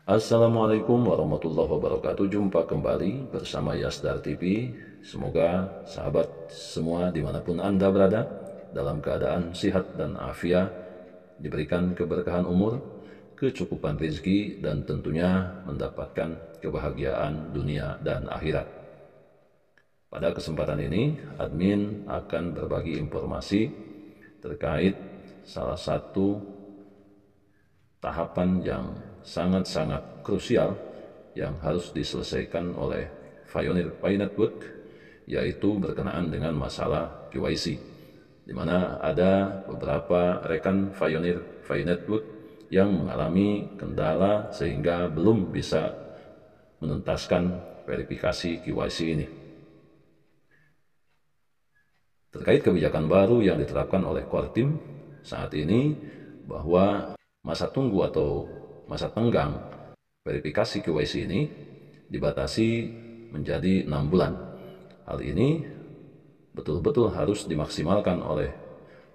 Assalamualaikum warahmatullahi wabarakatuh. Jumpa kembali bersama Yasdar TV. Semoga sahabat semua dimanapun Anda berada dalam keadaan sehat dan afiat, diberikan keberkahan umur, kecukupan rezeki, dan tentunya mendapatkan kebahagiaan dunia dan akhirat. Pada kesempatan ini, admin akan berbagi informasi terkait salah satu tahapan yang sangat-sangat krusial yang harus diselesaikan oleh Pioneer Pi Network, yaitu berkenaan dengan masalah KYC, di mana ada beberapa rekan Pioneer Pi Network yang mengalami kendala sehingga belum bisa menuntaskan verifikasi KYC ini. Terkait kebijakan baru yang diterapkan oleh Core Team saat ini, bahwa masa tunggu atau masa tenggang verifikasi KYC ini dibatasi menjadi 6 bulan. Hal ini betul-betul harus dimaksimalkan oleh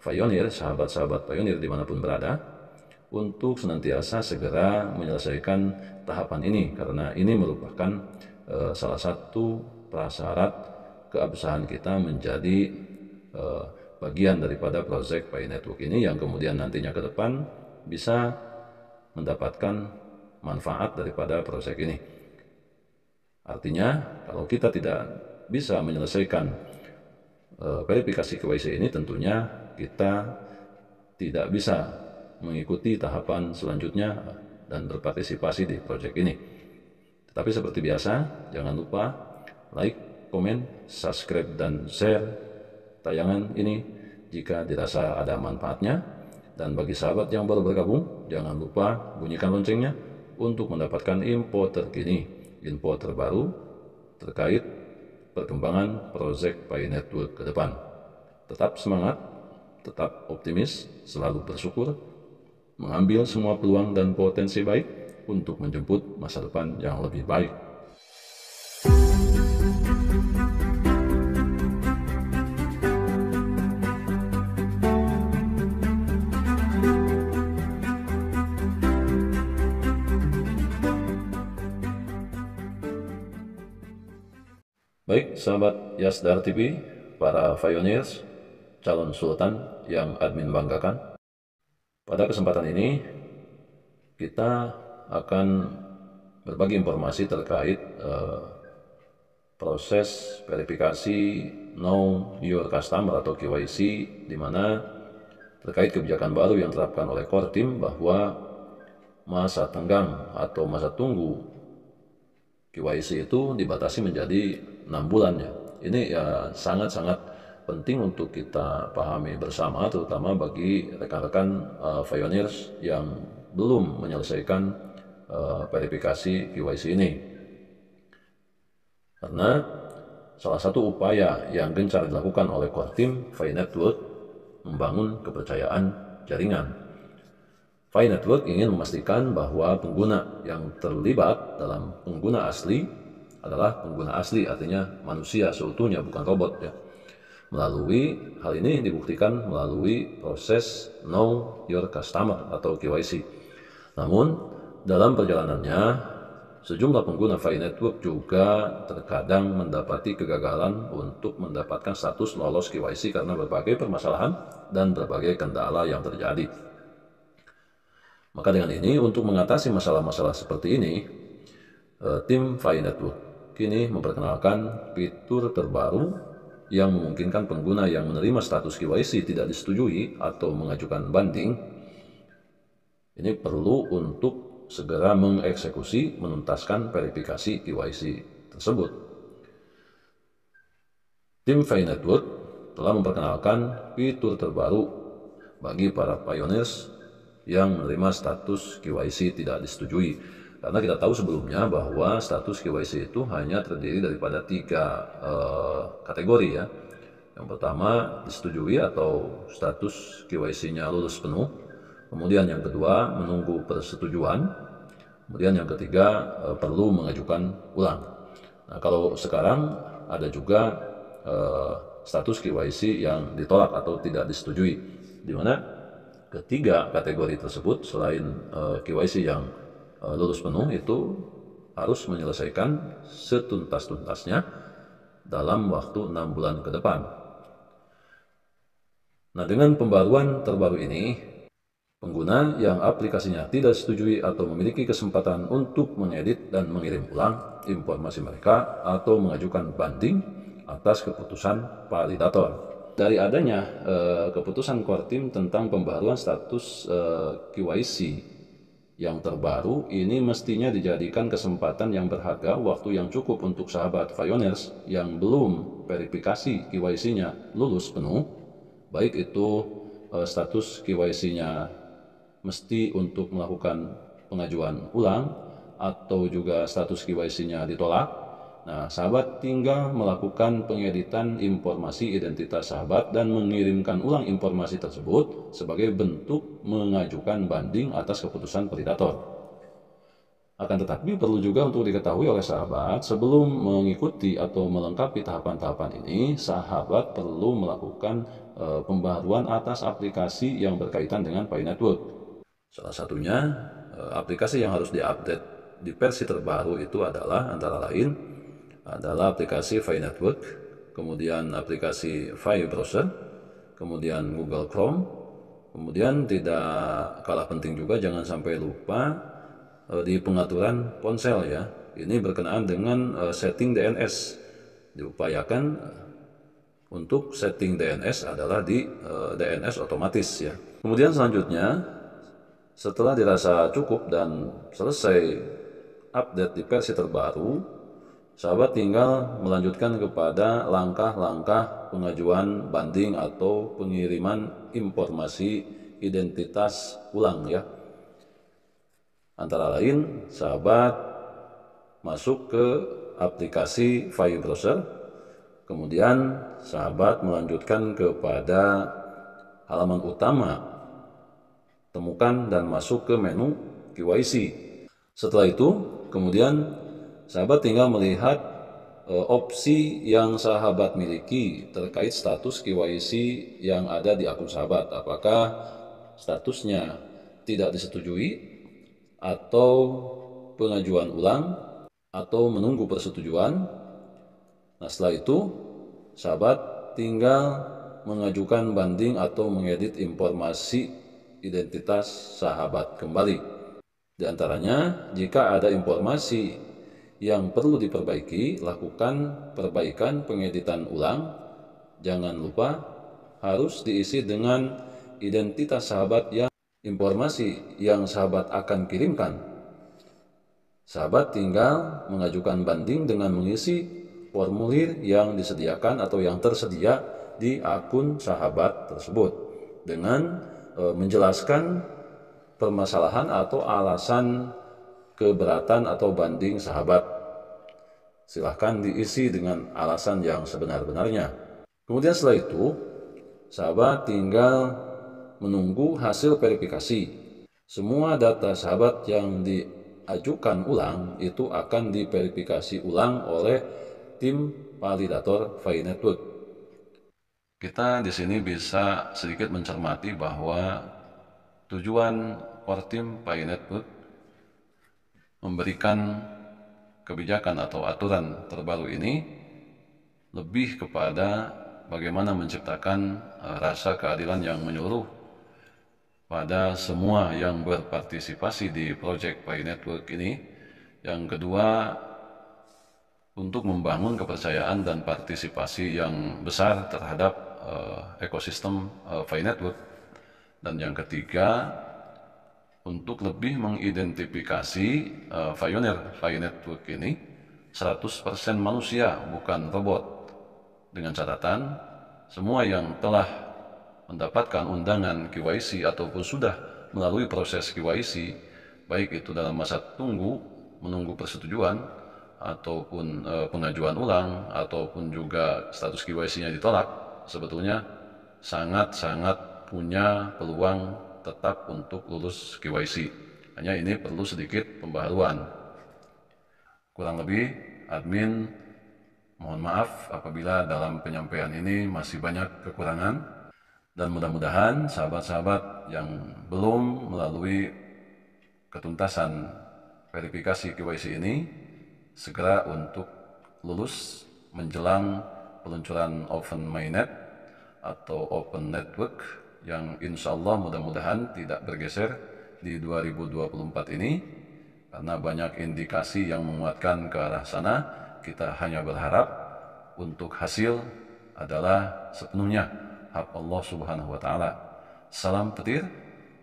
Pioneer, sahabat-sahabat Pioneer dimanapun berada, untuk senantiasa segera menyelesaikan tahapan ini, karena ini merupakan salah satu prasyarat keabsahan kita menjadi bagian daripada proyek Pi Network ini, yang kemudian nantinya ke depan bisa mendapatkan manfaat daripada proyek ini. Artinya, kalau kita tidak bisa menyelesaikan verifikasi KYC ini, tentunya kita tidak bisa mengikuti tahapan selanjutnya dan berpartisipasi di proyek ini. Tetapi seperti biasa, jangan lupa like, komen, subscribe, dan share tayangan ini jika dirasa ada manfaatnya. Dan bagi sahabat yang baru bergabung, jangan lupa bunyikan loncengnya untuk mendapatkan info terkini, info terbaru terkait perkembangan proyek Pi Network ke depan. Tetap semangat, tetap optimis, selalu bersyukur, mengambil semua peluang dan potensi baik untuk menjemput masa depan yang lebih baik. Baik, sahabat Yasdar TV, para pioneers, calon sultan yang admin banggakan. Pada kesempatan ini, kita akan berbagi informasi terkait proses verifikasi Know Your Customer atau KYC, di mana terkait kebijakan baru yang diterapkan oleh Core Team bahwa masa tenggang atau masa tunggu KYC itu dibatasi menjadi 6 bulan ya. Ini ya sangat-sangat penting untuk kita pahami bersama, terutama bagi rekan-rekan pioneers yang belum menyelesaikan verifikasi KYC ini. Karena salah satu upaya yang gencar dilakukan oleh Core Team Pi Network membangun kepercayaan jaringan. Pi Network ingin memastikan bahwa pengguna yang terlibat dalam pengguna asli adalah pengguna asli, artinya manusia seutuhnya, bukan robot ya. Melalui hal ini dibuktikan melalui proses Know Your Customer atau KYC. Namun dalam perjalanannya, sejumlah pengguna Pi Network juga terkadang mendapati kegagalan untuk mendapatkan status lolos KYC karena berbagai permasalahan dan berbagai kendala yang terjadi. Maka dengan ini, untuk mengatasi masalah-masalah seperti ini, tim Pi Network kini memperkenalkan fitur terbaru yang memungkinkan pengguna yang menerima status KYC tidak disetujui atau mengajukan banding, ini perlu untuk segera mengeksekusi menuntaskan verifikasi KYC tersebut. Tim Pi Network telah memperkenalkan fitur terbaru bagi para pioneers yang menerima status KYC tidak disetujui. Karena kita tahu sebelumnya bahwa status KYC itu hanya terdiri daripada 3 kategori ya. Yang pertama disetujui atau status KYC-nya lulus penuh. Kemudian yang kedua menunggu persetujuan. Kemudian yang ketiga perlu mengajukan ulang. Nah, kalau sekarang ada juga status KYC yang ditolak atau tidak disetujui, di mana ketiga kategori tersebut selain KYC yang lulus penuh itu harus menyelesaikan setuntas-tuntasnya dalam waktu 6 bulan ke depan. Nah, dengan pembaruan terbaru ini, pengguna yang aplikasinya tidak setujui atau memiliki kesempatan untuk mengedit dan mengirim ulang informasi mereka atau mengajukan banding atas keputusan validator. Dari adanya keputusan Kortim tentang pembaruan status KYC yang terbaru, ini mestinya dijadikan kesempatan yang berharga, waktu yang cukup untuk sahabat Fioneers yang belum verifikasi KYC-nya lulus penuh, baik itu status KYC-nya mesti untuk melakukan pengajuan ulang atau juga status KYC-nya ditolak. Nah, sahabat tinggal melakukan pengeditan informasi identitas sahabat dan mengirimkan ulang informasi tersebut sebagai bentuk mengajukan banding atas keputusan validator. Akan tetapi perlu juga untuk diketahui oleh sahabat, sebelum mengikuti atau melengkapi tahapan-tahapan ini, sahabat perlu melakukan pembaruan atas aplikasi yang berkaitan dengan Pi Network. Salah satunya, aplikasi yang harus diupdate di versi terbaru itu adalah antara lain adalah aplikasi Pi Network, kemudian aplikasi Pi Browser, kemudian Google Chrome, kemudian tidak kalah penting juga jangan sampai lupa di pengaturan ponsel ya. Ini berkenaan dengan setting DNS. Diupayakan untuk setting DNS adalah di DNS otomatis ya. Kemudian selanjutnya, setelah dirasa cukup dan selesai update di versi terbaru, sahabat tinggal melanjutkan kepada langkah-langkah pengajuan banding atau pengiriman informasi identitas ulang ya. Antara lain, sahabat masuk ke aplikasi Pi Browser, kemudian sahabat melanjutkan kepada halaman utama, temukan dan masuk ke menu KYC. Setelah itu, kemudian sahabat tinggal melihat opsi yang sahabat miliki terkait status KYC yang ada di akun sahabat. Apakah statusnya tidak disetujui, atau pengajuan ulang, atau menunggu persetujuan. Nah, setelah itu sahabat tinggal mengajukan banding atau mengedit informasi identitas sahabat kembali. Di antaranya, jika ada informasi yang perlu diperbaiki, lakukan perbaikan pengeditan ulang. Jangan lupa harus diisi dengan identitas sahabat yang informasi yang sahabat akan kirimkan. Sahabat tinggal mengajukan banding dengan mengisi formulir yang disediakan atau yang tersedia di akun sahabat tersebut dengan menjelaskan permasalahan atau alasan keberatan atau banding sahabat. Silahkan diisi dengan alasan yang sebenar-benarnya. Kemudian setelah itu, sahabat tinggal menunggu hasil verifikasi. Semua data sahabat yang diajukan ulang itu akan diverifikasi ulang oleh tim validator Pi Network. Kita di sini bisa sedikit mencermati bahwa tujuan Kortim Pi Network memberikan kebijakan atau aturan terbaru ini lebih kepada bagaimana menciptakan rasa keadilan yang menyeluruh pada semua yang berpartisipasi di proyek Pi Network ini. Yang kedua, untuk membangun kepercayaan dan partisipasi yang besar terhadap ekosistem Pi Network. Dan yang ketiga, untuk lebih mengidentifikasi Pioneer Pi Network ini 100% manusia, bukan robot. Dengan catatan, semua yang telah mendapatkan undangan KYC ataupun sudah melalui proses KYC, baik itu dalam masa tunggu, menunggu persetujuan, ataupun pengajuan ulang, ataupun juga status KYC-nya ditolak, sebetulnya sangat-sangat punya peluang tetap untuk lulus KYC. Hanya ini perlu sedikit pembaharuan. Kurang lebih, admin mohon maaf apabila dalam penyampaian ini masih banyak kekurangan, dan mudah-mudahan sahabat-sahabat yang belum melalui ketuntasan verifikasi KYC ini segera untuk lulus menjelang peluncuran Open Mainnet atau Open Network yang insya Allah mudah-mudahan tidak bergeser di 2024 ini, karena banyak indikasi yang menguatkan ke arah sana. Kita hanya berharap untuk hasil adalah sepenuhnya hak Allah Subhanahu wa Ta'ala. Salam petir,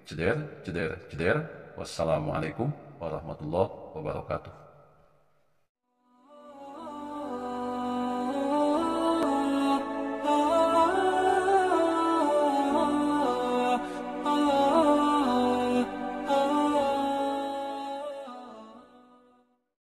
jeder, jeder, jeder. Wassalamualaikum warahmatullahi wabarakatuh.